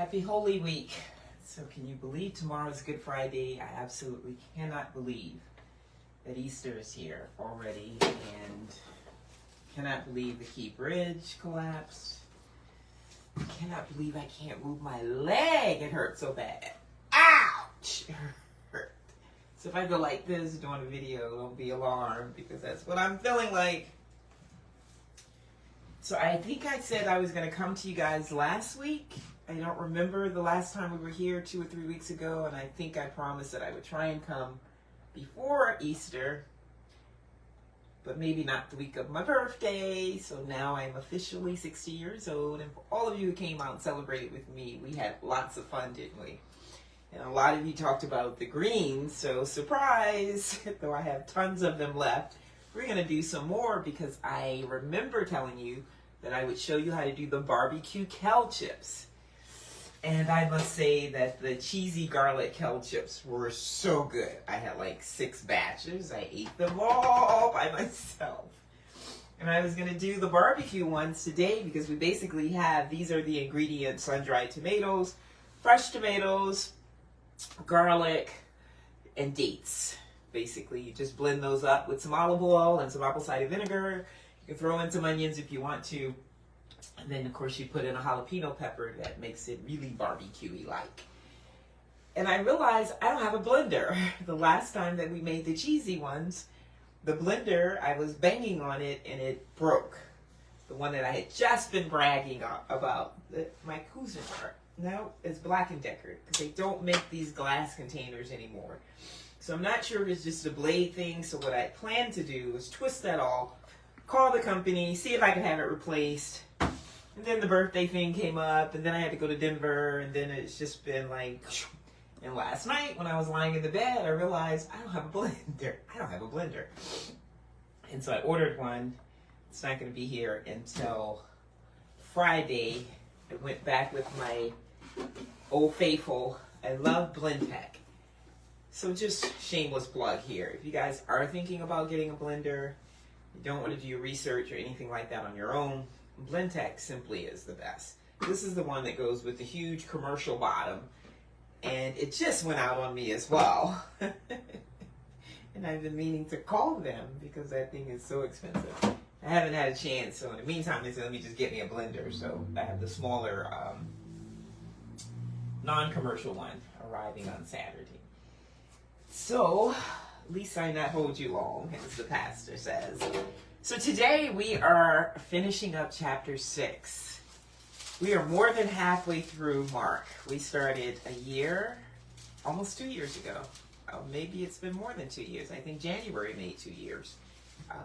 Happy Holy Week. So can you believe tomorrow's Good Friday? I absolutely cannot believe that Easter is here already, and cannot believe the Key Bridge collapsed. Cannot believe I can't move my leg. It hurts so bad. Ouch! It hurt. So if I go like this doing a video, don't be alarmed, because that's what I'm feeling like. So I think I said I was going to come to you guys last week. I don't remember the last time we were here 2 or 3 weeks ago, and I think I promised that I would try and come before Easter, but maybe not the week of my birthday. So now I'm officially 60 years old, and for all of you who came out and celebrated with me, we had lots of fun, didn't we? And a lot of you talked about the greens, so surprise, though I have tons of them left, we're going to do some more, because I remember telling you that I would show you how to do the barbecue kale chips. And I must say that the cheesy garlic kale chips were so good. I had like 6 batches. I ate them all by myself. And I was going to do the barbecue ones today, because we basically have, these are the ingredients: sun-dried tomatoes, fresh tomatoes, garlic, and dates. Basically, you just blend those up with some olive oil and some apple cider vinegar. You can throw in some onions if you want to. And then, of course, you put in a jalapeno pepper that makes it really barbecue-y-like. And I realized I don't have a blender. The last time that we made the cheesy ones, the blender, I was banging on it and it broke. The one that I had just been bragging about. My Cuisinart. Now it's Black & Decker, because they don't make these glass containers anymore. So I'm not sure if it's just a blade thing. So what I plan to do is twist that all, call the company, see if I can have it replaced. And then the birthday thing came up, and then I had to go to Denver, and then it's just been like... And last night, when I was lying in the bed, I realized I don't have a blender. I don't have a blender. And so I ordered one. It's not going to be here until Friday. I went back with my old faithful. I love Blendtec. So just shameless plug here. If you guys are thinking about getting a blender, you don't want to do your research or anything like that on your own, Blendtec simply is the best. This is the one that goes with the huge commercial bottom, and it just went out on me as well. And I've been meaning to call them, because that thing is so expensive. I haven't had a chance, so in the meantime they said, let me just get me a blender. So I have the smaller non-commercial one arriving on Saturday. So at least I not hold you long, as the pastor says. So today we are finishing up chapter 6. We are more than halfway through Mark. We started a year, almost 2 years ago. Maybe it's been more than 2 years. I think January made 2 years.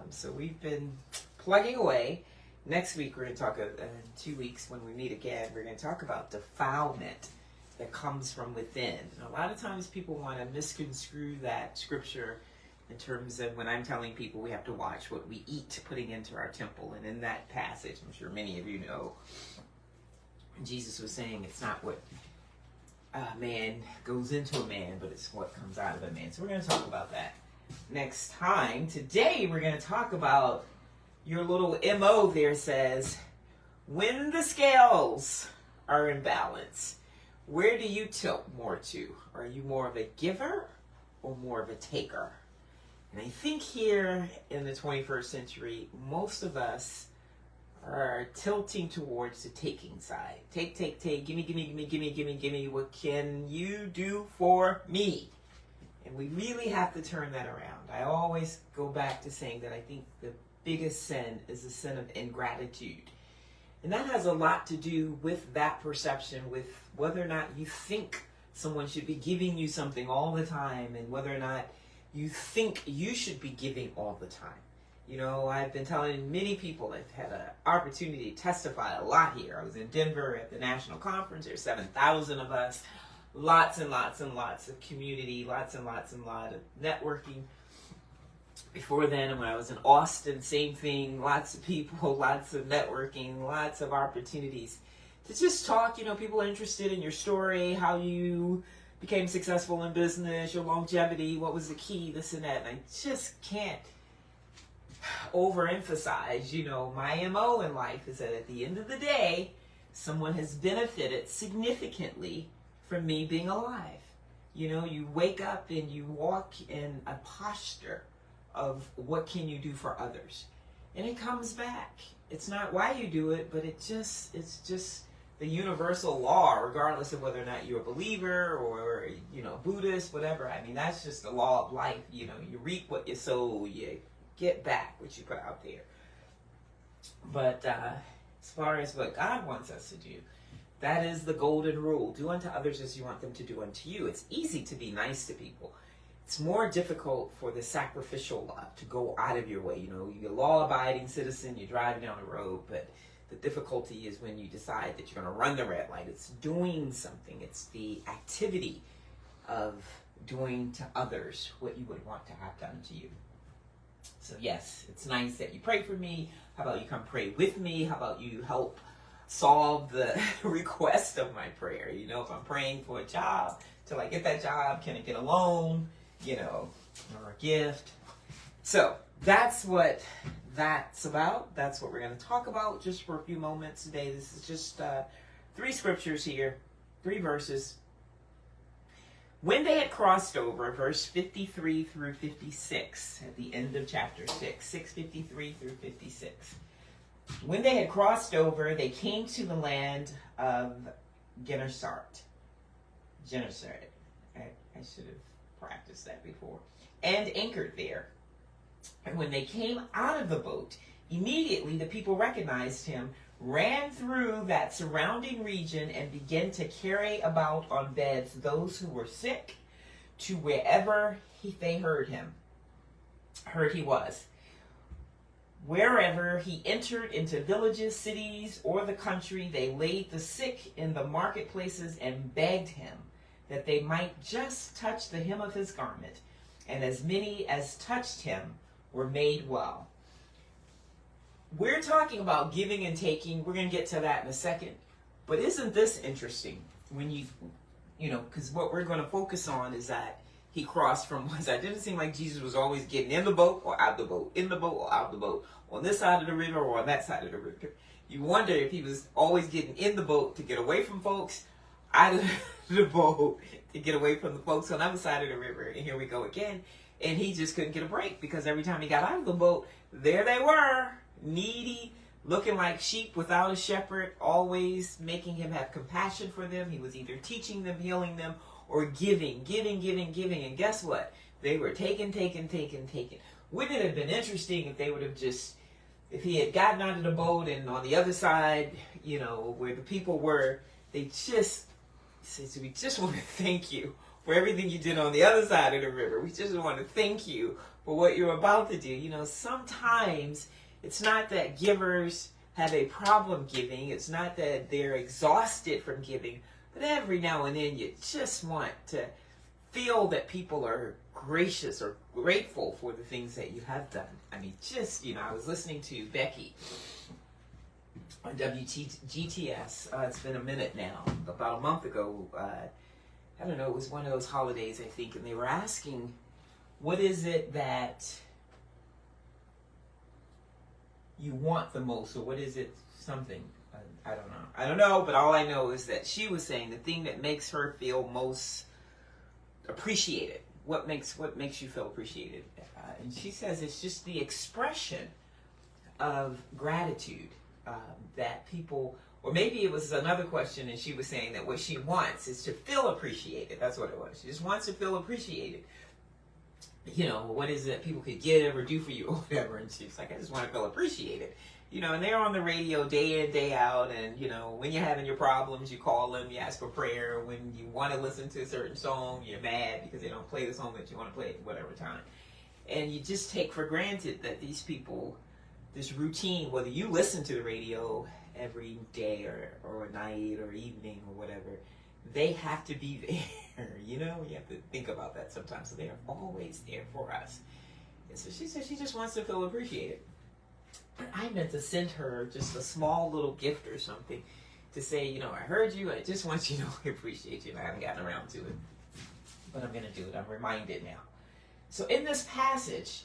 So we've been plugging away. Next week we're going to talk, in 2 weeks when we meet again, we're going to talk about defilement that comes from within. And a lot of times people want to misconstrue that scripture in terms of when I'm telling people we have to watch what we eat putting into our temple. And in that passage, I'm sure many of you know, Jesus was saying it's not what man goes into a man, but it's what comes out of a man. So we're going to talk about that next time. Today we're going to talk about your little MO there says, when the scales are in balance, where do you tilt more to? Are you more of a giver or more of a taker? And I think here in the 21st century, most of us are tilting towards the taking side. Take, gimme, gimme, gimme, gimme, gimme, gimme. What can you do for me? And we really have to turn that around. I always go back to saying that I think the biggest sin is the sin of ingratitude. And that has a lot to do with that perception, with whether or not you think someone should be giving you something all the time, and whether or not you think you should be giving all the time. You know, I've been telling many people, I've had an opportunity to testify a lot here. I was in Denver at the national conference. There's 7,000 of us. Lots and lots and lots of community, lots and lots and lots of networking. Before then, when I was in Austin, same thing. Lots of people, lots of networking, lots of opportunities to just talk. You know, people are interested in your story, how you became successful in business, your longevity, what was the key, this and that. And I just can't overemphasize, you know, my MO in life is that at the end of the day, someone has benefited significantly from me being alive. You know, you wake up and you walk in a posture of what can you do for others. And it comes back. It's not why you do it, but it's just the universal law, regardless of whether or not you're a believer or, you know, Buddhist, whatever. I mean, that's just the law of life. You know, you reap what you sow, you get back what you put out there. But as far as what God wants us to do, that is the golden rule. Do unto others as you want them to do unto you. It's easy to be nice to people. It's more difficult for the sacrificial love to go out of your way. You know, you're a law-abiding citizen, you're driving down the road, but the difficulty is when you decide that you're going to run the red light. It's doing something. It's the activity of doing to others what you would want to have done to you. So yes, it's nice that you pray for me. How about you come pray with me? How about you help solve the request of my prayer? You know, if I'm praying for a job, till I get that job, can I get a loan, you know, or a gift? So that's what that's about. That's what we're going to talk about just for a few moments today. This is just 3 scriptures here, 3 verses. When they had crossed over, verse 53 through 56, at the end of chapter 6:53 through 56. When they had crossed over, they came to the land of Gennesaret. I should have practiced that before. And anchored there. And when they came out of the boat, immediately the people recognized him, ran through that surrounding region, and began to carry about on beds those who were sick to wherever they heard he was. Wherever he entered into villages, cities, or the country, they laid the sick in the marketplaces and begged him that they might just touch the hem of his garment. And as many as touched him were made well. We're talking about giving and taking. We're going to get to that in a second. But isn't this interesting? When you know, because what we're going to focus on is that he crossed from one side. It didn't seem like Jesus was always getting in the boat or out the boat, in the boat or out the boat, on this side of the river or on that side of the river. You wonder if he was always getting in the boat to get away from folks, out of the boat to get away from the folks on the other side of the river. And here we go again. And he just couldn't get a break because every time he got out of the boat, there they were, needy, looking like sheep without a shepherd, always making him have compassion for them. He was either teaching them, healing them, or giving. And guess what? They were taken. Wouldn't it have been interesting if they would have if he had gotten out of the boat and on the other side, you know, where the people were, they just said, we just want to thank you for everything you did on the other side of the river. We just want to thank you for what you're about to do. You know, sometimes it's not that givers have a problem giving. It's not that they're exhausted from giving. But every now and then you just want to feel that people are gracious or grateful for the things that you have done. I mean, just, you know, I was listening to Becky on WGTS. It's been a minute now. About a month ago, I don't know, it was one of those holidays, I think, and they were asking, what is it that you want the most, or what is it, something, I don't know, but all I know is that she was saying the thing that makes her feel most appreciated, what makes you feel appreciated, and she says it's just the expression of gratitude that people, or maybe it was another question, and she was saying that what she wants is to feel appreciated. That's what it was. She just wants to feel appreciated. You know, what is it people could give or do for you or whatever. And she's like, I just want to feel appreciated. You know, and they're on the radio day in, day out. And, you know, when you're having your problems, you call them, you ask for prayer. When you want to listen to a certain song, you're mad because they don't play the song that you want to play at whatever time. And you just take for granted that these people, this routine, whether you listen to the radio every day or night or evening or whatever, they have to be there. You know, you have to think about that sometimes. So they are always there for us. And so she said she just wants to feel appreciated. And I meant to send her just a small little gift or something to say, you know, I heard you. I just want you to know I appreciate you. And I haven't gotten around to it. But I'm going to do it. I'm reminded now. So in this passage,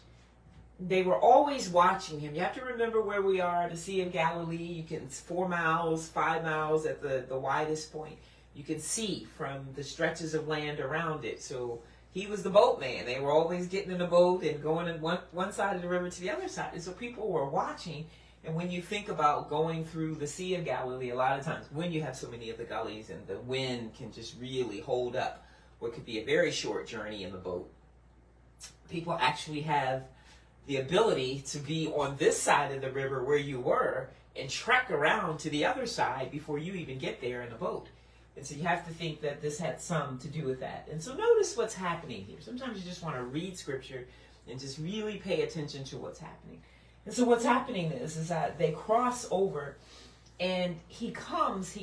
they were always watching him. You have to remember where we are, the Sea of Galilee. You can 4 miles, 5 miles at the widest point. You can see from the stretches of land around it. So he was the boatman. They were always getting in the boat and going in one side of the river to the other side. And so people were watching. And when you think about going through the Sea of Galilee, a lot of times when you have so many of the gullies and the wind can just really hold up what could be a very short journey in the boat, people actually have the ability to be on this side of the river where you were and trek around to the other side before you even get there in the boat. And so you have to think that this had some to do with that. And so notice what's happening here. Sometimes you just want to read scripture and just really pay attention to what's happening. And so what's happening is that they cross over, and he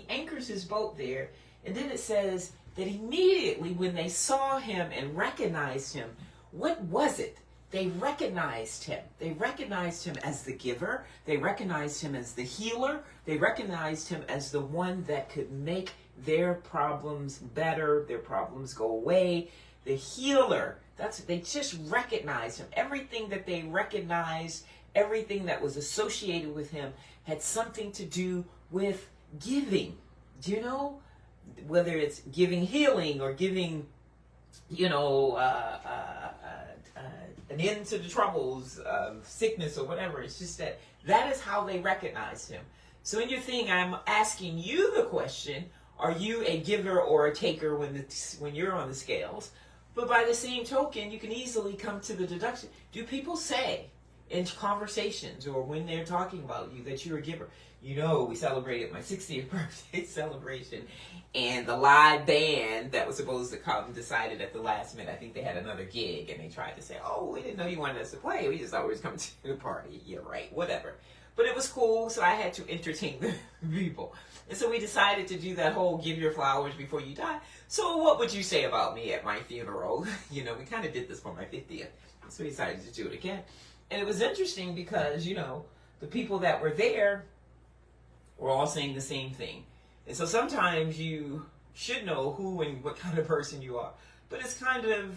anchors his boat there, and then it says that immediately when they saw him and recognized him, what was it? They recognized him. They recognized him as the giver. They recognized him as the healer. They recognized him as the one that could make their problems better, their problems go away. The healer. They just recognized him. Everything that they recognized, everything that was associated with him had something to do with giving. Do you know? Whether it's giving healing or giving, an end to the troubles of sickness or whatever. It's just that is how they recognized him. So in your thing, I'm asking you the question, are you a giver or a taker when you're on the scales? But by the same token, you can easily come to the deduction. Do people say in conversations or when they're talking about you that you're a giver? We celebrated my 60th birthday celebration, and the live band that was supposed to come decided at the last minute. I think they had another gig, and they tried to say, oh, we didn't know you wanted us to play. We just thought we was coming to the party. Yeah, right, whatever. But it was cool, so I had to entertain the people. And so we decided to do that whole give your flowers before you die. So what would you say about me at my funeral? We kind of did this for my 50th, so we decided to do it again. And it was interesting because, the people that were there were all saying the same thing. And so sometimes you should know who and what kind of person you are. But it's kind of,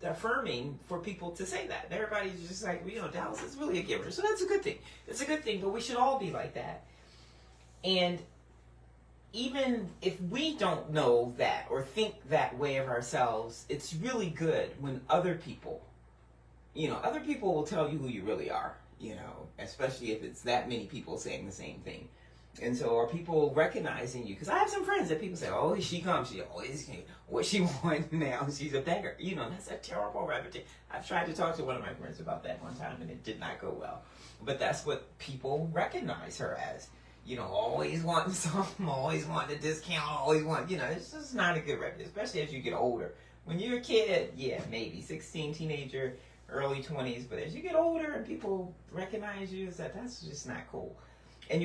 affirming for people to say that. And everybody's just like, Dallas is really a giver. So that's a good thing. It's a good thing, but we should all be like that. And even if we don't know that or think that way of ourselves, it's really good when other people will tell you who you really are, especially if it's that many people saying the same thing. And so are people recognizing you? Because I have some friends that people say, oh, she comes, she always came. What she wants now, she's a beggar. That's a terrible reputation. I've tried to talk to one of my friends about that one time, and it did not go well. But that's what people recognize her as. Always wanting something, always wanting a discount, always want, it's just not a good reputation, especially as you get older. When you're a kid, yeah, maybe 16, teenager, early 20s, but as you get older and people recognize you, that's just not cool. And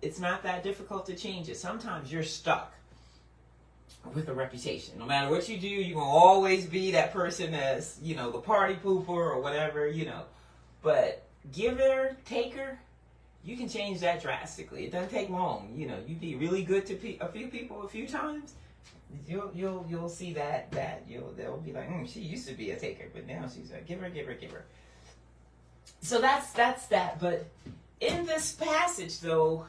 it's not that difficult to change it. Sometimes you're stuck with a reputation. No matter what you do, you're going to always be that person that's, the party pooper or whatever, But giver, taker, you can change that drastically. It doesn't take long. You be really good to a few people a few times, you'll see that they'll be like, she used to be a taker, but now she's a giver. So that's that. But in this passage, though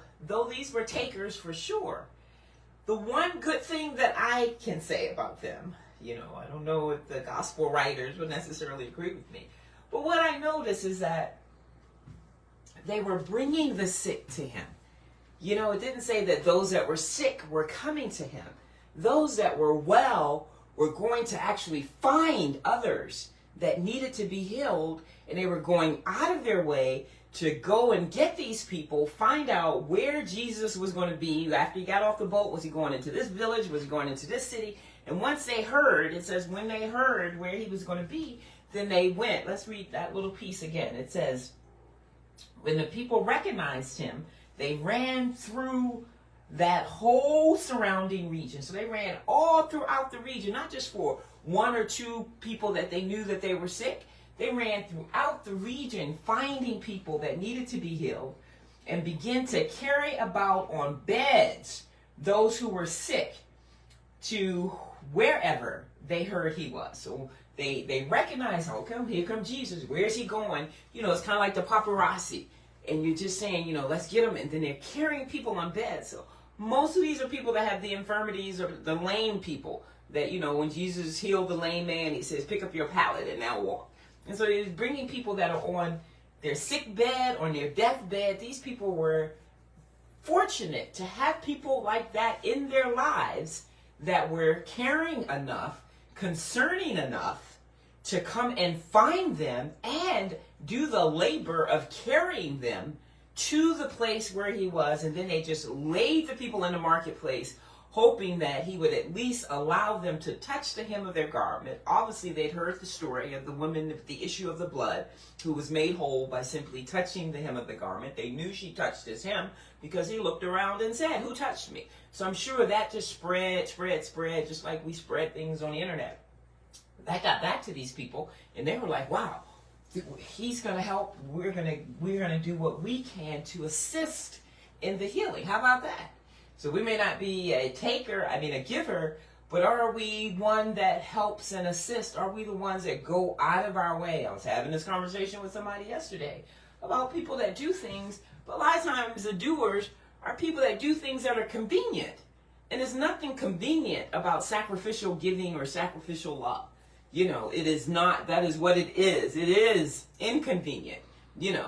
these were takers for sure, the one good thing that I can say about them, I don't know if the gospel writers would necessarily agree with me, but what I notice is that they were bringing the sick to him. It didn't say that those that were sick were coming to him. Those that were well were going to actually find others that needed to be healed, and they were going out of their way to go and get these people, find out where Jesus was going to be after he got off the boat. Was he going into this village? Was he going into this city? And once they heard, it says when they heard where he was going to be, then they went. Let's read that little piece again. It says, when the people recognized him, they ran through that whole surrounding region. So they ran all throughout the region, not just for one or two people that they knew that they were sick. They ran throughout the region, finding people that needed to be healed, and began to carry about on beds those who were sick to wherever they heard he was. So they recognize, oh, here come Jesus. Where is he going? It's kind of like the paparazzi. And you're just saying, let's get them. And then they're carrying people on beds. So most of these are people that have the infirmities or the lame people that, when Jesus healed the lame man, he says, pick up your pallet and now walk. And so he's bringing people that are on their sick bed, on their deathbed. These people were fortunate to have people like that in their lives that were caring enough, concerning enough to come and find them and do the labor of carrying them to the place where he was. And then they just laid the people in the marketplace, hoping that he would at least allow them to touch the hem of their garment. Obviously, they'd heard the story of the woman with the issue of the blood who was made whole by simply touching the hem of the garment. They knew she touched his hem because he looked around and said, who touched me? So I'm sure that just spread, just like we spread things on the internet. That got back to these people, and they were like, wow, he's going to help. We're going to do what we can to assist in the healing. How about that? So we may not be a giver, but are we one that helps and assists? Are we the ones that go out of our way? I was having this conversation with somebody yesterday about people that do things, but a lot of times the doers are people that do things that are convenient. And there's nothing convenient about sacrificial giving or sacrificial love. It is not, that is what it is. It is inconvenient.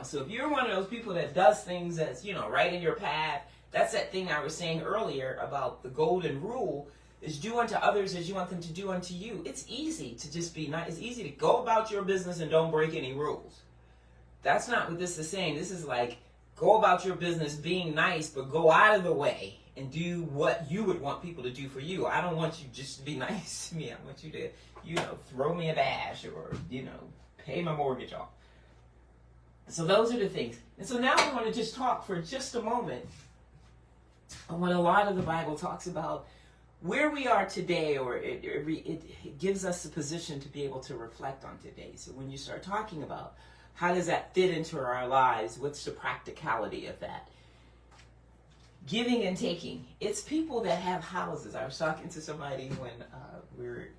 So if you're one of those people that does things that's, right in your path, that's that thing I was saying earlier about the golden rule, is do unto others as you want them to do unto you. It's easy to just be nice. It's easy to go about your business and don't break any rules. That's not what this is saying. This is like, go about your business being nice, but go out of the way and do what you would want people to do for you. I don't want you just to be nice to me. I want you to, throw me a bash or, pay my mortgage off. So those are the things. And so now I want to just talk for just a moment on what a lot of the Bible talks about, where we are today, or it gives us a position to be able to reflect on today. So when you start talking about how does that fit into our lives, what's the practicality of that? Giving and taking. It's people that have houses. I was talking to somebody when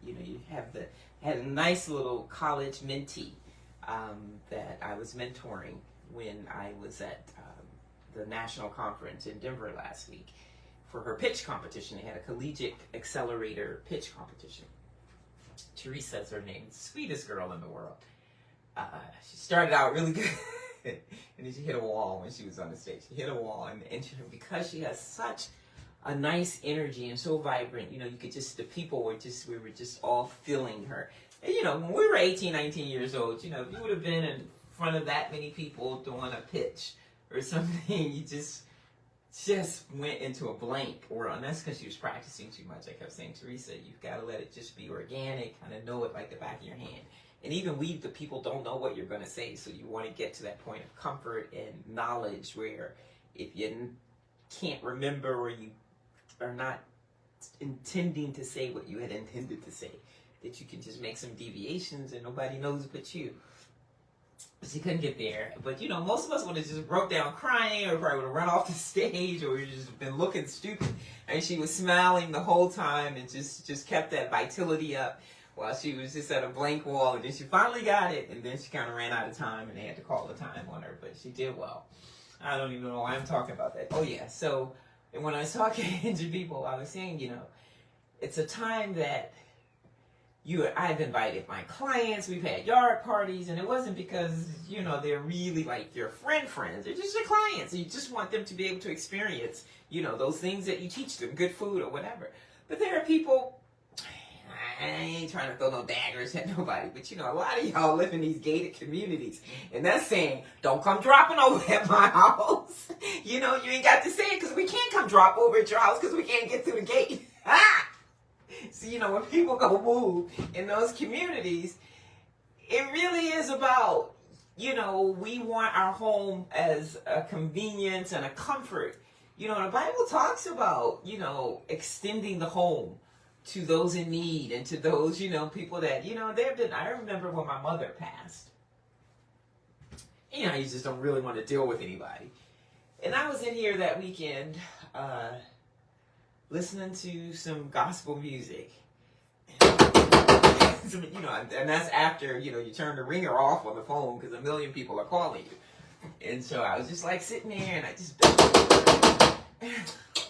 you had a nice little college mentee that I was mentoring when I was at the national conference in Denver last week for her pitch competition. They had a collegiate accelerator pitch competition. Teresa is her name, sweetest girl in the world. She started out really good, and then she hit a wall when she was on the stage. She hit a wall, and because she has such a nice energy and so vibrant, you could just, we were just all feeling her. And, when we were 18, 19 years old, if you would have been in front of that many people doing a pitch or something, you just went into a blank. And that's because she was practicing too much. I kept saying, Teresa, you've got to let it just be organic, kind of know it like the back of your hand. And even the people don't know what you're going to say, so you want to get to that point of comfort and knowledge where if you can't remember or you are not intending to say what you had intended to say, that you can just make some deviations and nobody knows but you. But she couldn't get there. But, most of us would have just broke down crying, or probably would have run off the stage, or just been looking stupid. And she was smiling the whole time and just kept that vitality up while she was just at a blank wall. And then she finally got it, and then she kind of ran out of time, and they had to call the time on her. But she did well. I don't even know why I'm talking about that. Oh, yeah. So, and when I was talking to people, I was saying, it's a time that I've invited my clients, we've had yard parties, and it wasn't because, they're really like your friends. They're just your clients. And you just want them to be able to experience, those things that you teach them, good food or whatever. But there are people, I ain't trying to throw no daggers at nobody, but a lot of y'all live in these gated communities, and that's saying, don't come dropping over at my house. You ain't got to say it because we can't come drop over at your house because we can't get through the gate. See, when people go move in those communities, it really is about, we want our home as a convenience and a comfort. The Bible talks about, extending the home to those in need and to those, people that, I remember when my mother passed. You just don't really want to deal with anybody. And I was in here that weekend, listening to some gospel music. you know, and that's after, you know, you turn the ringer off on the phone because a million people are calling you. And so I was just like sitting there, and I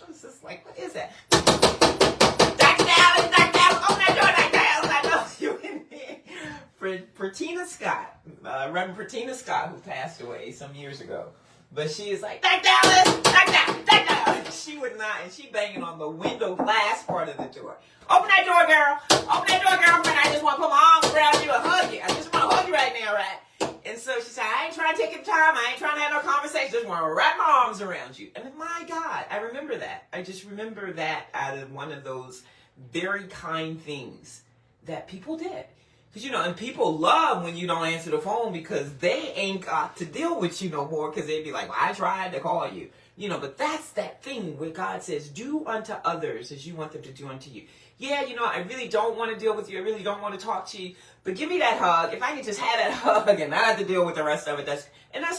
was just like, what is that? Dr. Dallas, open that door, Dr. Dallas. I know you in there. For Tina Scott, Reverend Tina Scott, who passed away some years ago. But she is like, Dr. Dallas, Dr. Dallas. She would not, and she banging on the window glass part of the door. Open that door, girl. Open that door, girlfriend. I just want to put my arms around you and hug you. I just want to hug you right now, right? And so she said, I ain't trying to take your time. I ain't trying to have no conversation. Just want to wrap my arms around you. And my God, I remember that. I just remember that out of one of those very kind things that people did. Because, you know, and people love when you don't answer the phone because they ain't got to deal with you no more because they'd be like, well, I tried to call you. You know, but that's that thing where God says, do unto others as you want them to do unto you. Yeah, you know, I really don't want to deal with you. I really don't want to talk to you. But give me that hug. If I could just have that hug and not have to deal with the rest of it, that's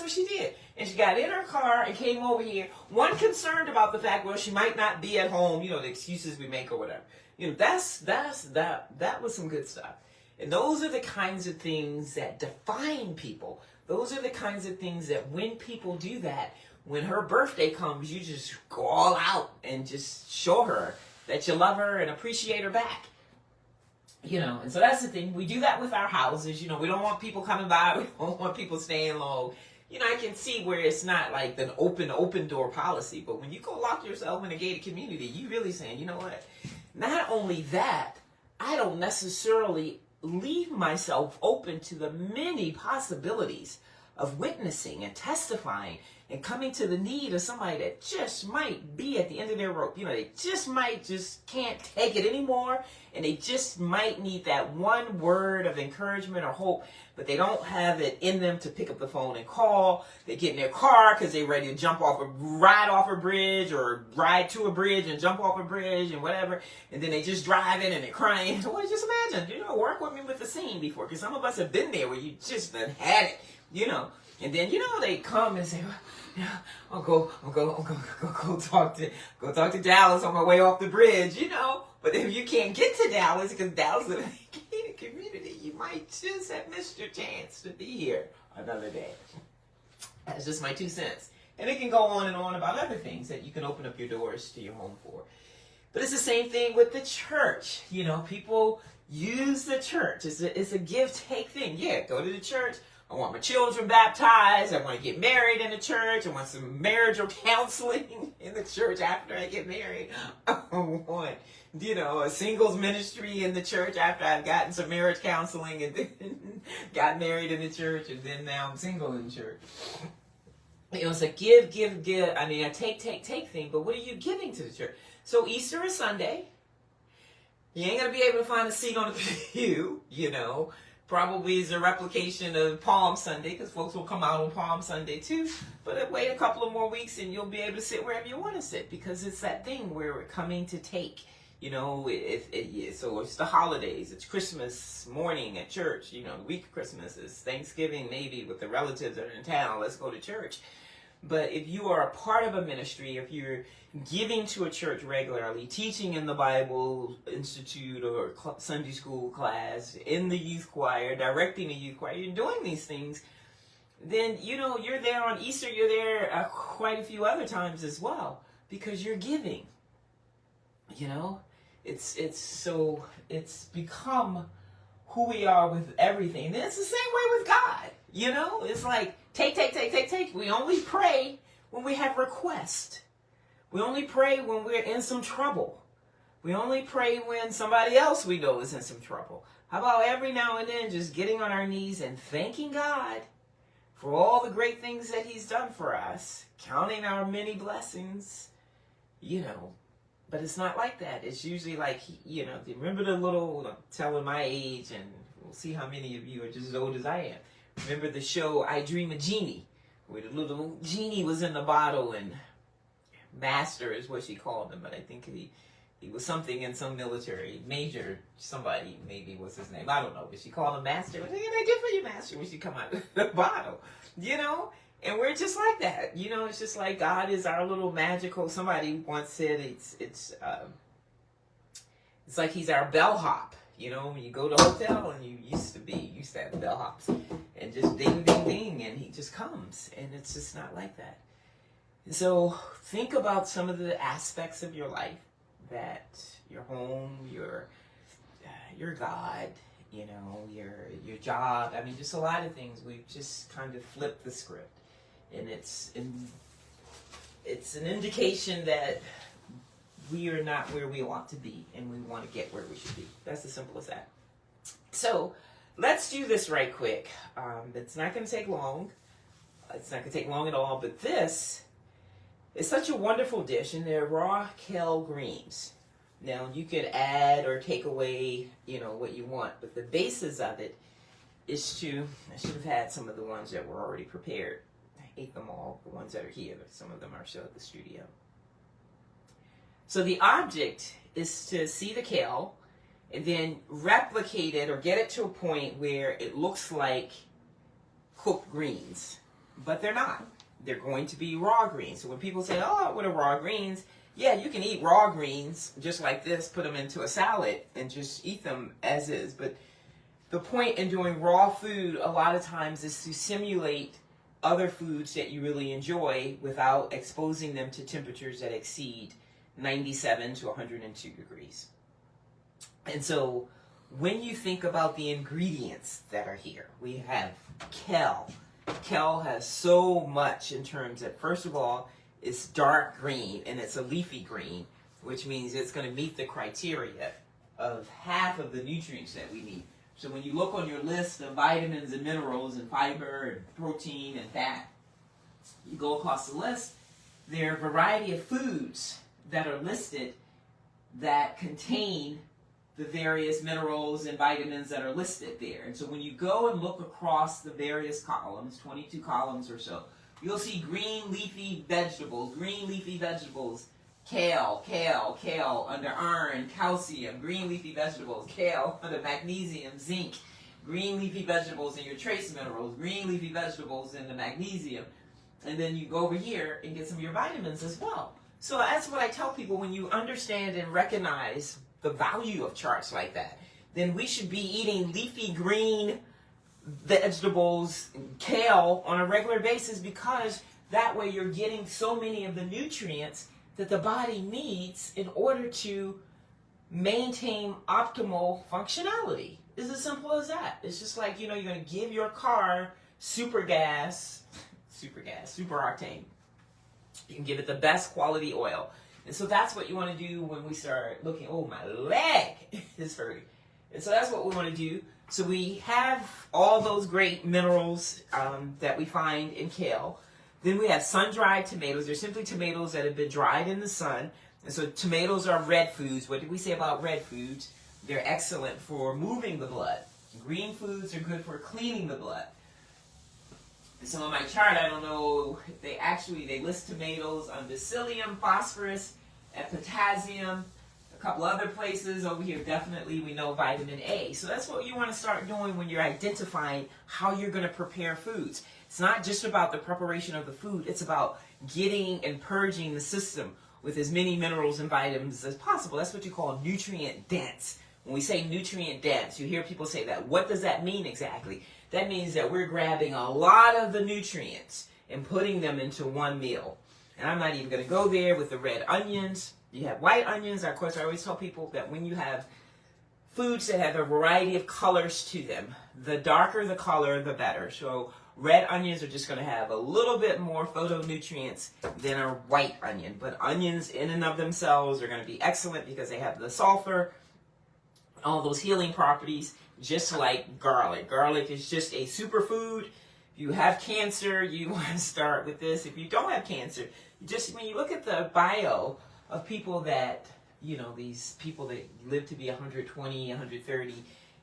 what she did. And she got in her car and came over here. One concerned about the fact, well, she might not be at home, you know, the excuses we make or whatever. You know, that was some good stuff. And those are the kinds of things that define people. Those are the kinds of things that when people do that, when her birthday comes, you just go all out and just show her that you love her and appreciate her back. You know, and so that's the thing. We do that with our houses. You know, we don't want people coming by. We don't want people staying long. You know, I can see where it's not like an open door policy. But when you go lock yourself in a gated community, you really saying, you know what? Not only that, I don't necessarily leave myself open to the many possibilities of witnessing and testifying and coming to the need of somebody that just might be at the end of their rope. You know, they just can't take it anymore, and they just might need that one word of encouragement or hope, but they don't have it in them to pick up the phone and call. They get in their car because they're ready to ride off a bridge or ride to a bridge and jump off a bridge and whatever, and then they just drive in and they're crying. Well, just imagine, you know, work with me with the scene before, because some of us have been there where you just done had it, you know. And then, you know, they come and say, yeah, I'll go talk to Dallas on my way off the bridge, you know. But if you can't get to Dallas, because Dallas is a gated community, you might just have missed your chance to be here another day. That's just my 2 cents. And it can go on and on about other things that you can open up your doors to your home for. But it's the same thing with the church. You know, people use the church. It's a give-take thing. Yeah, go to the church. I want my children baptized. I want to get married in the church. I want some marital counseling in the church after I get married. I want, you know, a singles ministry in the church after I've gotten some marriage counseling and then got married in the church, and then now I'm single in church. You know, it's a give. I mean, a take thing, but what are you giving to the church? So Easter is Sunday. You ain't going to be able to find a seat on the pew, you know. Probably is a replication of Palm Sunday, because folks will come out on Palm Sunday too. But wait a couple of more weeks and you'll be able to sit wherever you want to sit, because it's that thing where we're coming to take. You know, so it's the holidays. It's Christmas morning at church. You know, the week of Christmas is Thanksgiving, maybe with the relatives that are in town. Let's go to church. But if you are a part of a ministry, if you're giving to a church regularly, teaching in the Bible Institute or Sunday school class, in the youth choir, directing the youth choir, you're doing these things, then, you know, you're there on Easter, you're there quite a few other times as well, because you're giving. You know, it's become who we are with everything. And it's the same way with God. You know, it's like, take. We only pray when we have requests. We only pray when we're in some trouble. We only pray when somebody else we know is in some trouble. How about every now and then just getting on our knees and thanking God for all the great things that he's done for us, counting our many blessings, you know. But it's not like that. It's usually like, you know, remember the little, I'm telling my age, and we'll see how many of you are just as old as I am. Remember the show I Dream a Genie, where the little genie was in the bottle, and Master is what she called him, but I think he was something in some military, Major, somebody maybe was his name. I don't know, but she called him Master. What can I get for you, Master, when she come out of the bottle? You know? And we're just like that. You know, it's just like God is our little magical, somebody once said it's like he's our bellhop. You know, you go to a hotel and you used to have bellhops and just ding, ding, ding, and he just comes. And it's just not like that. And so think about some of the aspects of your life, that your home, your God, you know, your job. I mean, just a lot of things. We've just kind of flipped the script. And it's an indication that we are not where we want to be, and we want to get where we should be. That's as simple as that. So let's do this right quick. It's not going to take long. It's not going to take long at all, but this is such a wonderful dish, and they're raw kale greens. Now, you could add or take away, you know, what you want, but the basis of it is I should have had some of the ones that were already prepared. I ate them all, the ones that are here. Some of them are still at the studio. So the object is to see the kale and then replicate it or get it to a point where it looks like cooked greens, but they're not. They're going to be raw greens. So when people say, oh, what are raw greens? Yeah, you can eat raw greens just like this, put them into a salad and just eat them as is. But the point in doing raw food a lot of times is to simulate other foods that you really enjoy without exposing them to temperatures that exceed 97 to 102 degrees. And so when you think about the ingredients that are here, we have kale. Kale has so much in terms of, first of all, it's dark green and it's a leafy green, which means it's going to meet the criteria of half of the nutrients that we need. So when you look on your list of vitamins and minerals and fiber and protein and fat, you go across the list, there are a variety of foods that are listed that contain the various minerals and vitamins that are listed there. And so when you go and look across the various columns, 22 columns or so, you'll see green leafy vegetables, kale, under iron, calcium, green leafy vegetables, kale under magnesium, zinc, green leafy vegetables in your trace minerals, green leafy vegetables in the magnesium. And then you go over here and get some of your vitamins as well. So that's what I tell people, when you understand and recognize the value of charts like that, then we should be eating leafy green vegetables, kale on a regular basis, because that way you're getting so many of the nutrients that the body needs in order to maintain optimal functionality. It's as simple as that. It's just like, you know, you're going to give your car super octane. You can give it the best quality oil. And so that's what you want to do when we start looking, oh, my leg is hurting. And so that's what we want to do. So we have all those great minerals that we find in kale. Then we have sun-dried tomatoes. They're simply tomatoes that have been dried in the sun. And so tomatoes are red foods. What did we say about red foods? They're excellent for moving the blood. Green foods are good for cleaning the blood. So on my chart, I don't know if they list tomatoes under psyllium, phosphorus, and potassium. A couple other places over here, definitely we know vitamin A. So that's what you want to start doing when you're identifying how you're going to prepare foods. It's not just about the preparation of the food. It's about getting and purging the system with as many minerals and vitamins as possible. That's what you call nutrient dense. When we say nutrient dense, you hear people say that. What does that mean exactly? That means that we're grabbing a lot of the nutrients and putting them into one meal. And I'm not even going to go there with the red onions. You have white onions. Of course, I always tell people that when you have foods that have a variety of colors to them, the darker the color, the better. So red onions are just going to have a little bit more phytonutrients than a white onion. But onions in and of themselves are going to be excellent because they have the sulfur, all those healing properties, just like garlic. Garlic is just a superfood. If you have cancer, you want to start with this. If you don't have cancer, just when you look at the bio of people that, you know, these people that live to be 120, 130,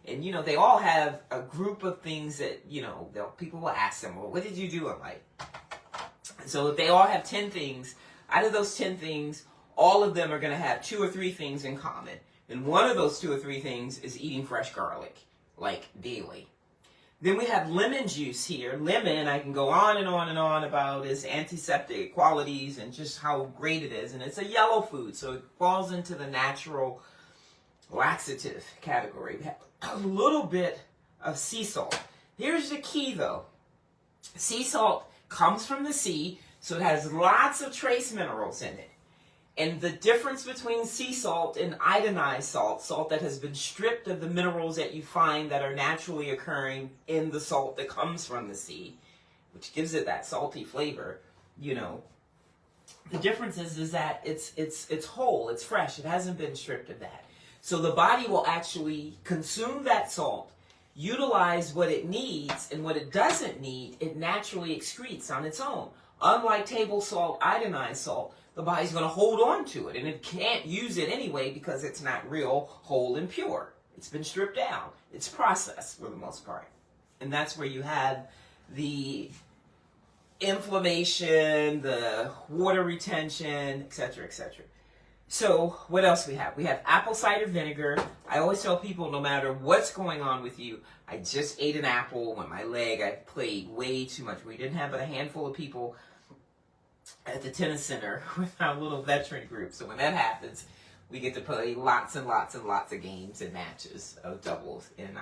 and, you know, they all have a group of things that, you know, people will ask them, well, what did you do in life? So if they all have 10 things, out of those 10 things, all of them are going to have 2 or 3 things in common. And one of those 2 or 3 things is eating fresh garlic, like daily. Then we have lemon juice here. Lemon, I can go on and on and on about its antiseptic qualities and just how great it is. And it's a yellow food, so it falls into the natural laxative category. We have a little bit of sea salt. Here's the key though. Sea salt comes from the sea, so it has lots of trace minerals in it. And the difference between sea salt and iodinized salt, salt that has been stripped of the minerals that you find that are naturally occurring in the salt that comes from the sea, which gives it that salty flavor, you know. The difference is that it's whole, it's fresh, it hasn't been stripped of that. So the body will actually consume that salt, utilize what it needs, and what it doesn't need, it naturally excretes on its own. Unlike table salt, iodinized salt, the body's going to hold on to it, and it can't use it anyway because it's not real, whole, and pure. It's been stripped down. It's processed for the most part. And that's where you have the inflammation, the water retention, etc., etc. So what else we have? We have apple cider vinegar. I always tell people, no matter what's going on with you, I just ate an apple with my leg. I played way too much. We didn't have but a handful of people at the tennis center with our little veteran group. So when that happens, we get to play lots and lots and lots of games and matches of doubles. And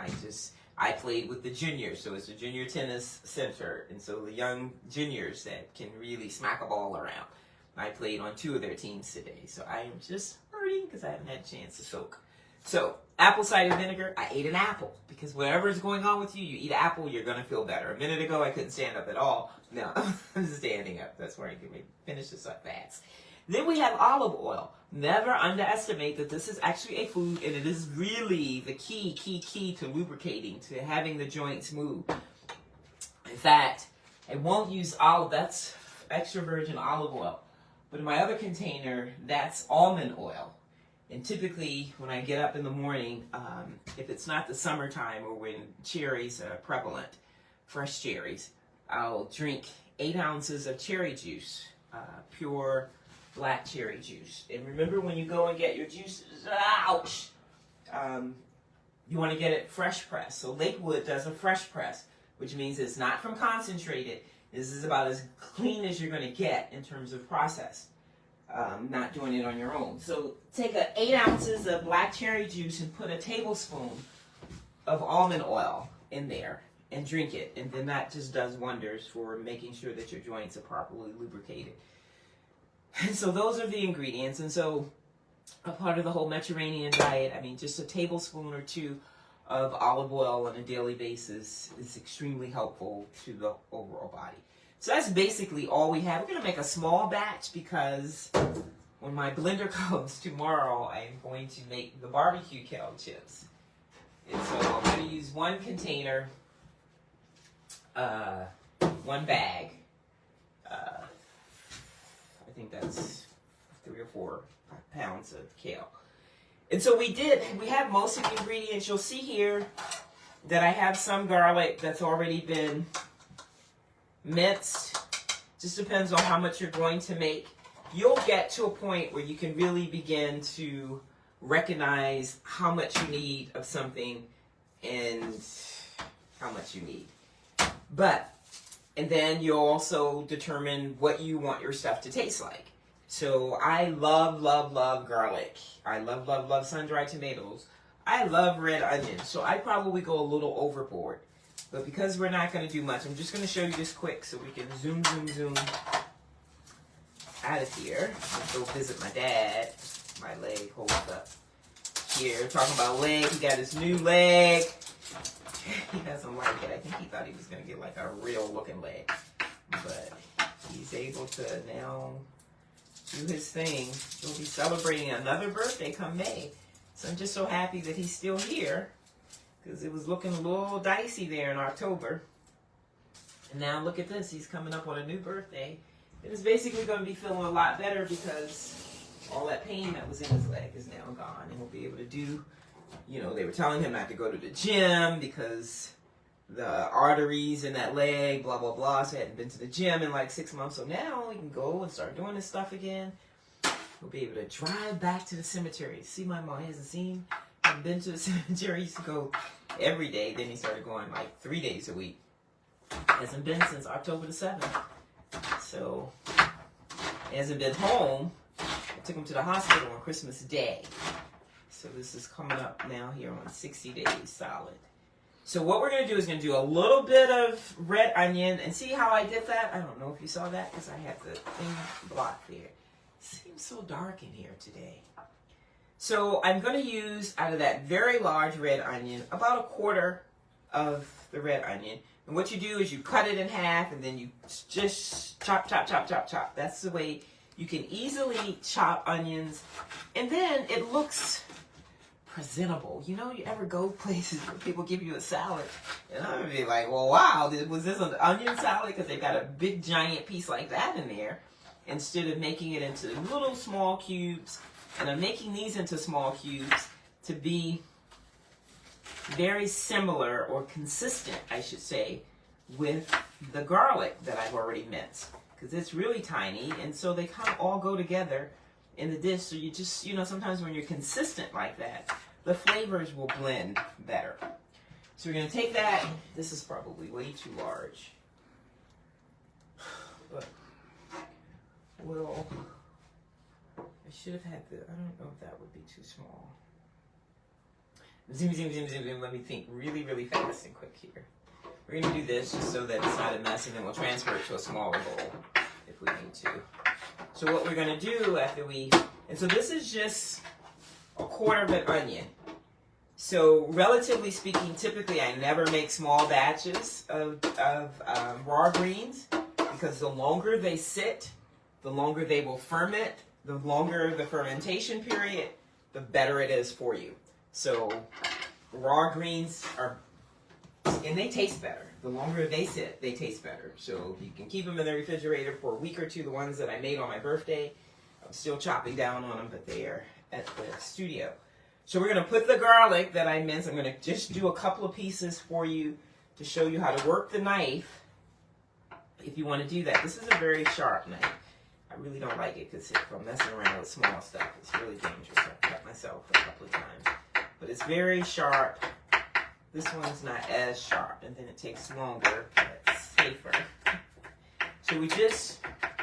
I played with the juniors. So it's a junior tennis center. And so the young juniors that can really smack a ball around. I played on 2 of their teams today. So I am just hurting because I haven't had a chance to soak. So apple cider vinegar, I ate an apple. Because whatever is going on with you, you eat an apple, you're going to feel better. A minute ago, I couldn't stand up at all. Now, I'm standing up. That's where I can finish this up fast. Then we have olive oil. Never underestimate that this is actually a food, and it is really the key to lubricating, to having the joints move. In fact, I won't use olive, that's extra virgin olive oil. But in my other container, that's almond oil. And typically, when I get up in the morning, if it's not the summertime or when cherries are prevalent, fresh cherries, I'll drink 8 ounces of cherry juice, pure black cherry juice. And remember, when you go and get your juices, ouch, you want to get it fresh pressed. So Lakewood does a fresh press, which means it's not from concentrated. This is about as clean as you're going to get in terms of process. Not doing it on your own. So take 8 ounces of black cherry juice and put a tablespoon of almond oil in there and drink it. And then that just does wonders for making sure that your joints are properly lubricated. And so those are the ingredients. And so a part of the whole Mediterranean diet, I mean, just a tablespoon or 2 of olive oil on a daily basis is extremely helpful to the overall body. So that's basically all we have. We're going to make a small batch because when my blender comes tomorrow, I'm going to make the barbecue kale chips. And so I'm going to use 1 container, 1 bag. I think that's 3 or 4 pounds of kale. And so we have most of the ingredients. You'll see here that I have some garlic that's already been minced. Just depends on how much you're going to make. You'll get to a point where you can really begin to recognize how much you need of something and how much you need. And then you'll also determine what you want your stuff to taste like. So I love garlic. I love sun-dried tomatoes. I love red onions. So I probably go a little overboard. But because we're not going to do much, I'm just going to show you this quick so we can zoom out of here. Let's go visit my dad. My leg holds up here. Talking about leg. He got his new leg. He doesn't like it. I think he thought he was going to get like a real looking leg. But he's able to now do his thing. He'll be celebrating another birthday come May. So I'm just so happy that he's still here. Because it was looking a little dicey there in October. And now look at this. He's coming up on a new birthday. And it's basically going to be feeling a lot better because all that pain that was in his leg is now gone. And he'll be able to do, they were telling him not to go to the gym because the arteries in that leg, blah, blah, blah. So he hadn't been to the gym in like 6 months. So now he can go and start doing his stuff again. He'll be able to drive back to the cemetery. See my mom. He hasn't been to the cemetery. He used to go every day. Then he started going like 3 days a week. Hasn't been since October the 7th. So he hasn't been home. I took him to the hospital on Christmas Day. So this is coming up now here on 60 days solid. So what we're going to do is going to do a little bit of red onion. And see how I did that? I don't know if you saw that because I had the thing blocked there. It seems so dark in here today. So I'm going to use, out of that very large red onion, about a quarter of the red onion. And what you do is you cut it in half and then you just chop, chop, chop, chop, chop. That's the way you can easily chop onions. And then it looks presentable. You know, you ever go places where people give you a salad and I'm gonna be like, well, wow, was this an onion salad? Because they've got a big giant piece like that in there instead of making it into little small cubes. And I'm making these into small cubes to be very similar or consistent, I should say, with the garlic that I've already minced, because it's really tiny, and so they kind of all go together in the dish. So you just, you know, sometimes when you're consistent like that, the flavors will blend better. So we're going to take that. This is probably way too large, but I should have had the, I don't know if that would be too small. Zoom, zoom, zoom, zoom, zoom. Let me think really, really fast and quick here. We're going to do this just so that it's not a mess, and then we'll transfer it to a smaller bowl if we need to. So what we're going to do after and so this is just a quarter of an onion. So relatively speaking, typically I never make small batches of raw greens, because the longer they sit, the longer they will ferment, the longer the fermentation period, the better it is for you. So raw greens and they taste better. The longer they sit, they taste better. So you can keep them in the refrigerator for a week or two. The ones that I made on my birthday, I'm still chopping down on them, but they are at the studio. So we're going to put the garlic that I minced. I'm going to just do a couple of pieces for you to show you how to work the knife if you want to do that. This is a very sharp knife. I really don't like it because if I'm messing around with small stuff, it's really dangerous. I've cut myself a couple of times. But it's very sharp. This one's not as sharp, and then it takes longer, but it's safer. So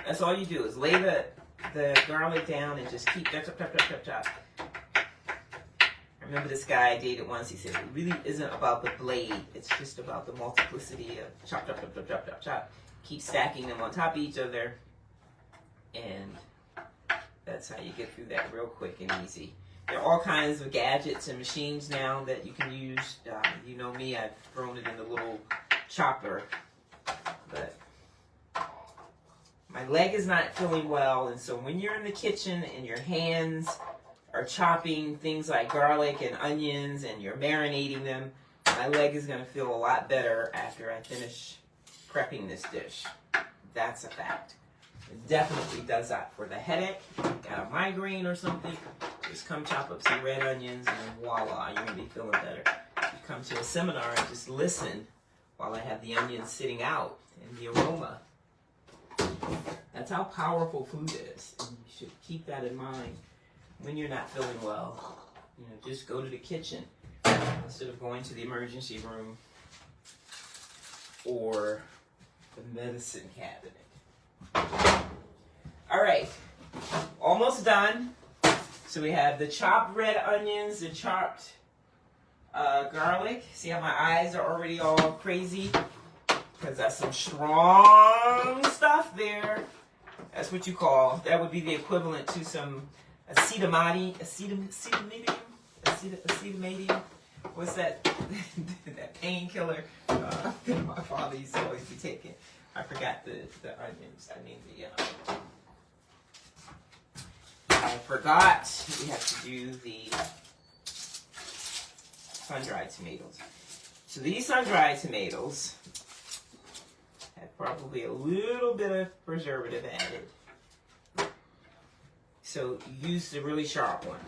that's all you do is lay the garlic down and just keep chop, chop, chop, chop, chop. I remember this guy I dated once, he said, it really isn't about the blade, it's just about the multiplicity of chop, chop, chop, chop, chop, chop, chop. Keep stacking them on top of each other, and that's how you get through that real quick and easy. There are all kinds of gadgets and machines now that you can use. You know me, I've thrown it in the little chopper. But my leg is not feeling well, and so when you're in the kitchen and your hands are chopping things like garlic and onions and you're marinating them, my leg is going to feel a lot better after I finish prepping this dish. That's a fact. It definitely does that for the headache. Got a migraine or something, just come chop up some red onions and voila, you're going to be feeling better. You come to a seminar and just listen while I have the onions sitting out and the aroma. That's how powerful food is. And you should keep that in mind when you're not feeling well. You know, just go to the kitchen instead of going to the emergency room or the medicine cabinet. All right, almost done. So we have the chopped red onions, the chopped garlic. See how my eyes are already all crazy? Because that's some strong stuff there. That's what you call, that would be the equivalent to some acetamide, acetamadium. What's that? That painkiller my father used to always be taking. I forgot the onions. I mean I forgot we have to do the sun-dried tomatoes. So these sun-dried tomatoes have probably a little bit of preservative added. So use the really sharp one.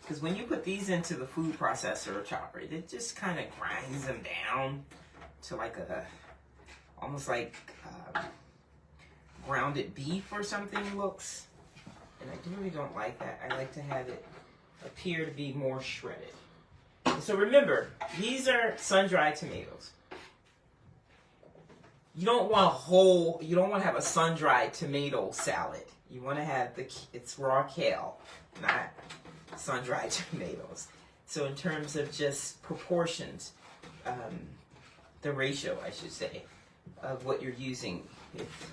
Because when you put these into the food processor or chopper, it just kind of grinds them down to like almost like grounded beef or something looks. And I really don't like that. I like to have it appear to be more shredded. So remember, these are sun-dried tomatoes. You don't want to have a sun-dried tomato salad. You want to have it's raw kale, not sun-dried tomatoes. So in terms of just proportions, the ratio, I should say, of what you're using. If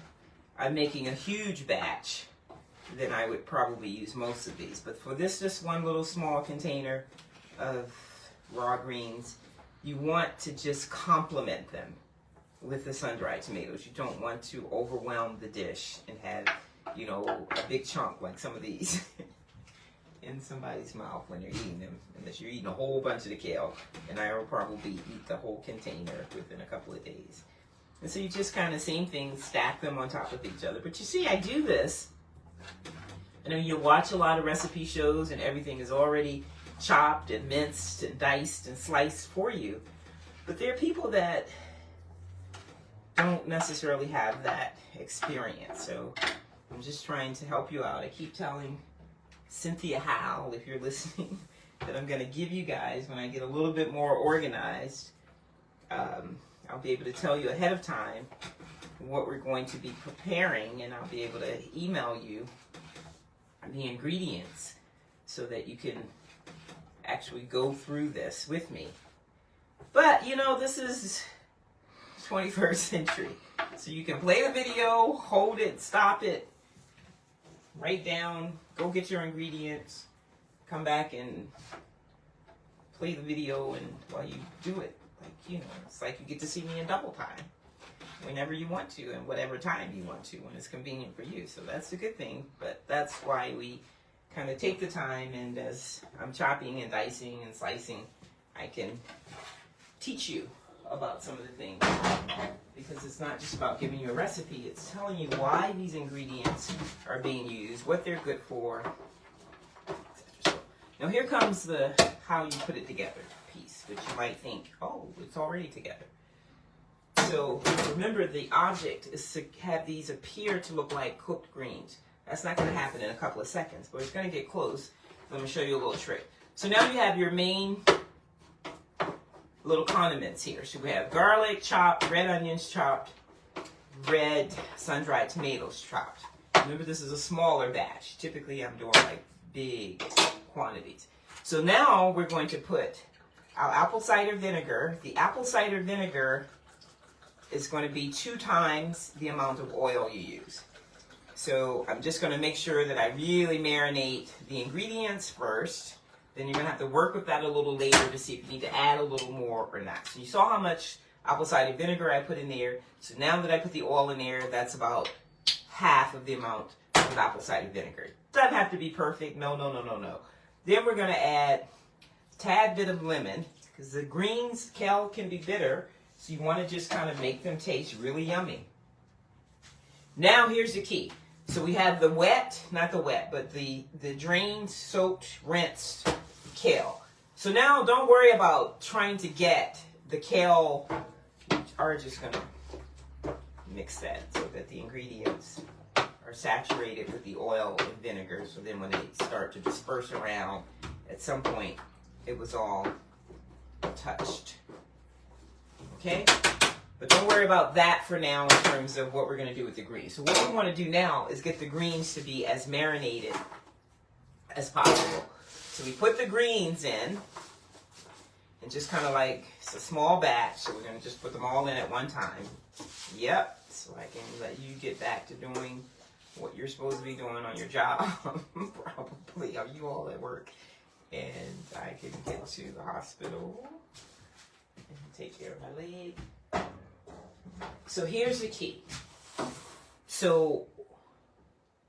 I'm making a huge batch, then I would probably use most of these. But for this just one little small container of raw greens, you want to just complement them with the sun-dried tomatoes. You don't want to overwhelm the dish and have, you know, a big chunk like some of these in somebody's mouth when they're eating them, unless you're eating a whole bunch of the kale. And I will probably eat the whole container within a couple of days. And so you just kind of, same thing, stack them on top of each other. But you see, I do this. I know you watch a lot of recipe shows and everything is already chopped and minced and diced and sliced for you. But there are people that don't necessarily have that experience. So I'm just trying to help you out. I keep telling Cynthia Howell, if you're listening, that I'm going to give you guys, when I get a little bit more organized, I'll be able to tell you ahead of time what we're going to be preparing, and I'll be able to email you the ingredients so that you can actually go through this with me. But, you know, this is 21st century. So you can play the video, hold it, stop it, write down, go get your ingredients, come back and play the video, and while you do it, like, you know, it's like you get to see me in double time whenever you want to and whatever time you want to when it's convenient for you. So that's a good thing, but that's why we kind of take the time, and as I'm chopping and dicing and slicing, I can teach you about some of the things, because it's not just about giving you a recipe, it's telling you why these ingredients are being used, what they're good for, etc. Now here comes the how you put it together piece, which you might think, oh, it's already together. So remember, the object is to have these appear to look like cooked greens. That's not going to happen in a couple of seconds, but it's going to get close. Let me show you a little trick. So now you have your main little condiments here. So we have garlic chopped, red onions chopped, red sun-dried tomatoes chopped. Remember, this is a smaller batch. Typically I'm doing like big quantities. So now we're going to put our apple cider vinegar. The apple cider vinegar is going to be 2 times the amount of oil you use. So I'm just going to make sure that I really marinate the ingredients first. Then you're going to have to work with that a little later to see if you need to add a little more or not. So you saw how much apple cider vinegar I put in there. So now that I put the oil in there, that's about half of the amount of apple cider vinegar. It doesn't have to be perfect. No. Then we're going to add a tad bit of lemon, because the greens, kale, can be bitter. So you want to just kind of make them taste really yummy. Now here's the key. So we have the the drained, soaked, rinsed kale. So now don't worry about trying to get the kale. We are just going to mix that so that the ingredients are saturated with the oil and vinegar. So then when they start to disperse around, at some point it was all touched. Okay? But don't worry about that for now in terms of what we're going to do with the greens. So what we want to do now is get the greens to be as marinated as possible. So we put the greens in, and just kind of like, it's a small batch, so we're going to just put them all in at one time. Yep, so I can let you get back to doing what you're supposed to be doing on your job. Probably. Are you all at work? And I can get to the hospital and take care of my leg. So here's the key. So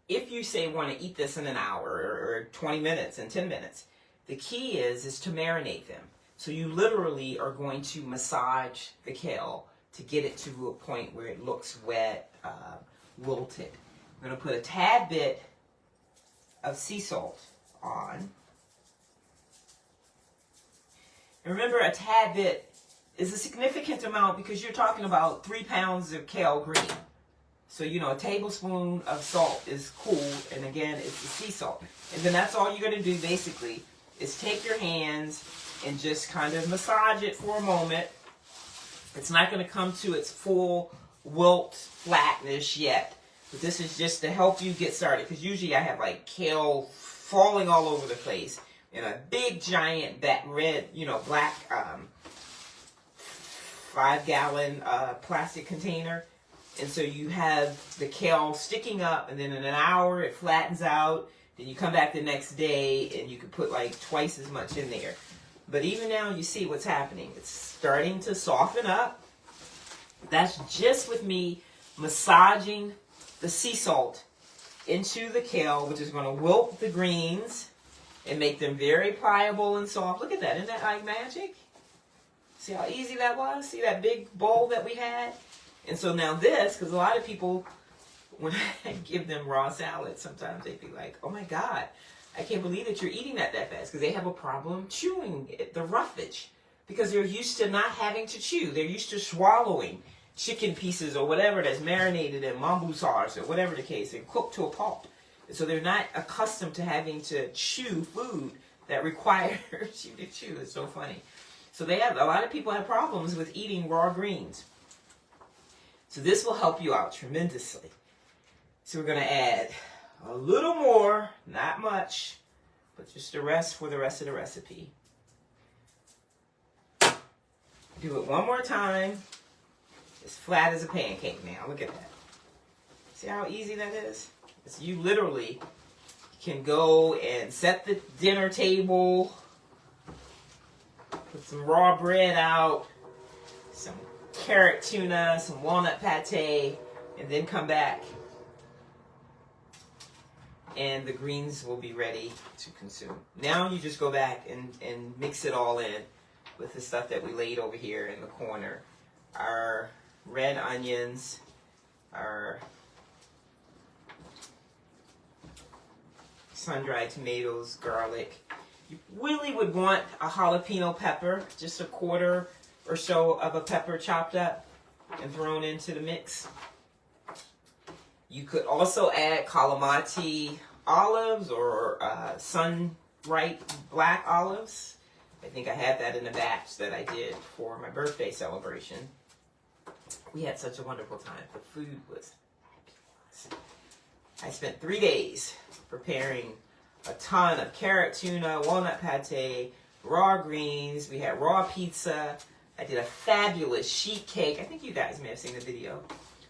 if you say want to eat this in an hour or 20 minutes and 10 minutes, the key is to marinate them. So you literally are going to massage the kale to get it to a point where it looks wet, wilted. I'm going to put a tad bit of sea salt on. And remember, a tad bit is a significant amount because you're talking about 3 pounds of kale green. So, you know, a tablespoon of salt is cool, and again, it's the sea salt. And then that's all you're going to do basically is take your hands and just kind of massage it for a moment. It's not going to come to its full wilt flatness yet, but this is just to help you get started, because usually I have like kale falling all over the place in a big giant that red, black 5-gallon plastic container. And so you have the kale sticking up, and then in an hour it flattens out. Then you come back the next day and you can put like twice as much in there. But even now you see what's happening. It's starting to soften up. That's just with me massaging the sea salt into the kale, which is going to wilt the greens and make them very pliable and soft. Look at that. Isn't that like magic? See how easy that was? See that big bowl that we had? And so now this, because a lot of people, when I give them raw salad, sometimes they'd be like, oh my God, I can't believe that you're eating that fast, because they have a problem chewing it, the roughage, because they're used to not having to chew. They're used to swallowing chicken pieces or whatever that's marinated in mambu sauce or whatever the case and cooked to a pulp. And so they're not accustomed to having to chew food that requires you to chew. It's so funny. So a lot of people have problems with eating raw greens. So this will help you out tremendously. So we're going to add a little more, not much, but just the rest for the rest of the recipe. Do it one more time. As flat as a pancake now. Look at that. See how easy that is? So you literally can go and set the dinner table, put some raw bread out, some carrot tuna, some walnut pate, and then come back and the greens will be ready to consume. Now you just go back and mix it all in with the stuff that we laid over here in the corner. Our red onions, our sun-dried tomatoes, garlic. You really would want a jalapeno pepper, just a quarter or so of a pepper chopped up and thrown into the mix. You could also add calamati olives or sun-bright black olives. I think I had that in a batch that I did for my birthday celebration. We had such a wonderful time. The food was fabulous. I spent 3 days preparing a ton of carrot tuna, walnut pate, raw greens. We had raw pizza. I did a fabulous sheet cake. I think you guys may have seen the video.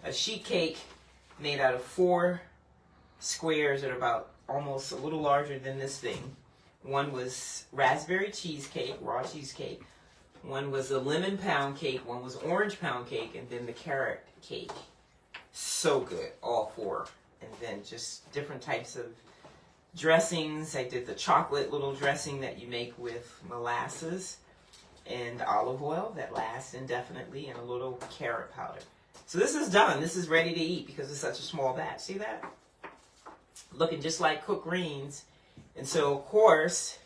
A sheet cake made out of 4 squares that are about almost a little larger than this thing. One was raspberry cheesecake, raw cheesecake. One was a lemon pound cake. One was orange pound cake. And then the carrot cake. So good, all 4. And then just different types of dressings. I did the chocolate little dressing that you make with molasses and olive oil that lasts indefinitely, and a little carrot powder. So this is done. This is ready to eat because it's such a small batch. See that? Looking just like cooked greens. And so, of course,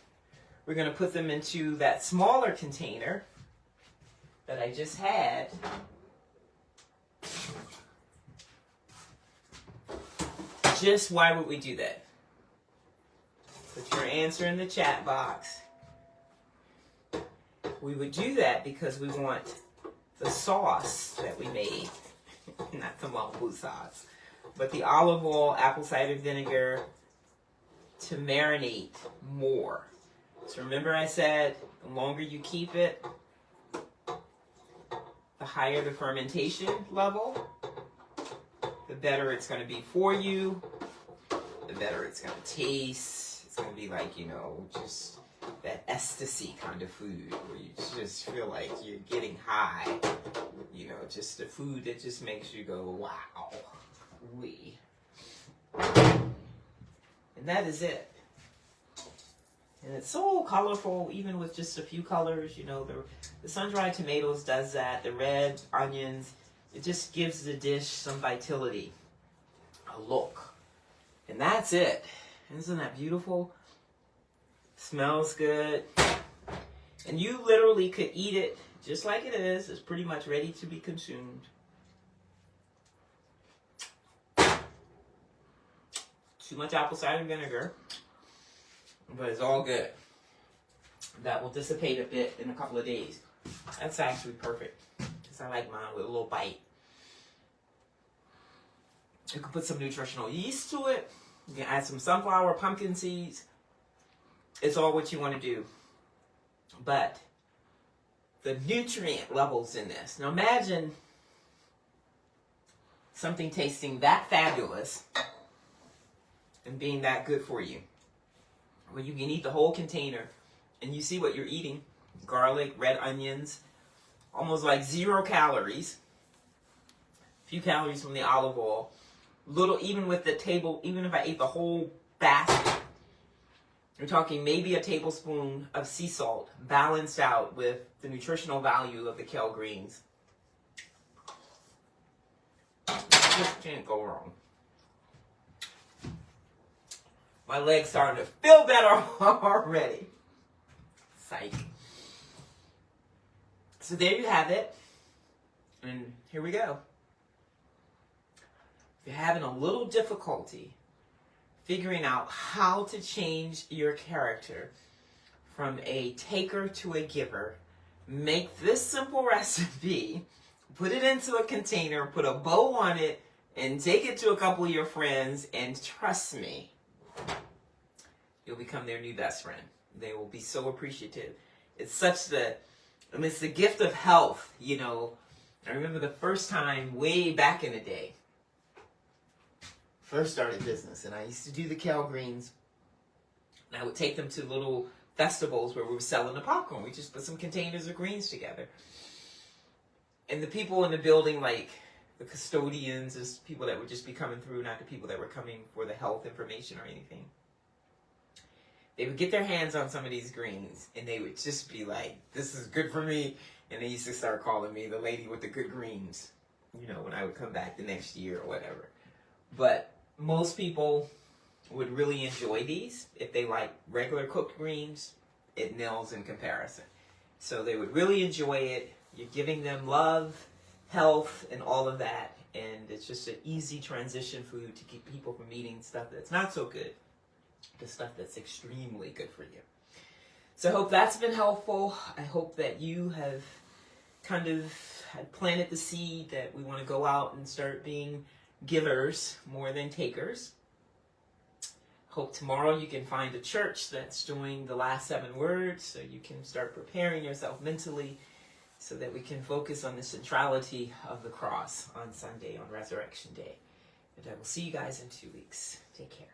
we're going to put them into that smaller container that I just had. Just why would we do that? Put your answer in the chat box. We would do that because we want the sauce that we made, not the mambu sauce, but the olive oil, apple cider vinegar, to marinate more. So remember I said the longer you keep it, the higher the fermentation level, the better it's going to be for you, the better it's going to taste. It's going to be like, just that ecstasy kind of food where you just feel like you're getting high. Just the food that just makes you go, wow, wee. And that is it. And it's so colorful, even with just a few colors. The sun-dried tomatoes does that. The red onions, it just gives the dish some vitality, a look. And that's it. Isn't that beautiful? Smells good. And you literally could eat it just like it is. It's pretty much ready to be consumed. Too much apple cider vinegar, but it's all good. That will dissipate a bit in a couple of days. That's actually perfect, because I like mine with a little bite. You can put some nutritional yeast to it. You can add some sunflower, pumpkin seeds. it's all what you want to do. But the nutrient levels in this. Now imagine something tasting that fabulous and being that good for you. Where you can eat the whole container and you see what you're eating. Garlic, red onions, almost like 0 calories. Few calories from the olive oil. Little, even with the table, even if I ate the whole basket, we're talking maybe a tablespoon of sea salt balanced out with the nutritional value of the kale greens. Just can't go wrong. My leg's starting to feel better already. Psych. So there you have it. And here we go. If you're having a little difficulty figuring out how to change your character from a taker to a giver, make this simple recipe, put it into a container, put a bow on it, and take it to a couple of your friends, and trust me, you'll become their new best friend. They will be so appreciative. It's the gift of health, you know. I remember the first time way back in the day, first started business, and I used to do the kale greens, and I would take them to little festivals where we were selling the popcorn. We just put some containers of greens together. And the people in the building, like the custodians, just people that would just be coming through, not the people that were coming for the health information or anything, they would get their hands on some of these greens, and they would just be like, this is good for me. And they used to start calling me the lady with the good greens, you know, when I would come back the next year or whatever. But most people would really enjoy these. If they like regular cooked greens, it nails in comparison. So they would really enjoy it. You're giving them love, health, and all of that. And it's just an easy transition food to keep people from eating stuff that's not so good to stuff that's extremely good for you. So I hope that's been helpful. I hope that you have kind of planted the seed that we want to go out and start being givers more than takers. Hope tomorrow you can find a church that's doing the last 7 words so you can start preparing yourself mentally so that we can focus on the centrality of the cross on Sunday, on Resurrection Day. And I will see you guys in 2 weeks. Take care.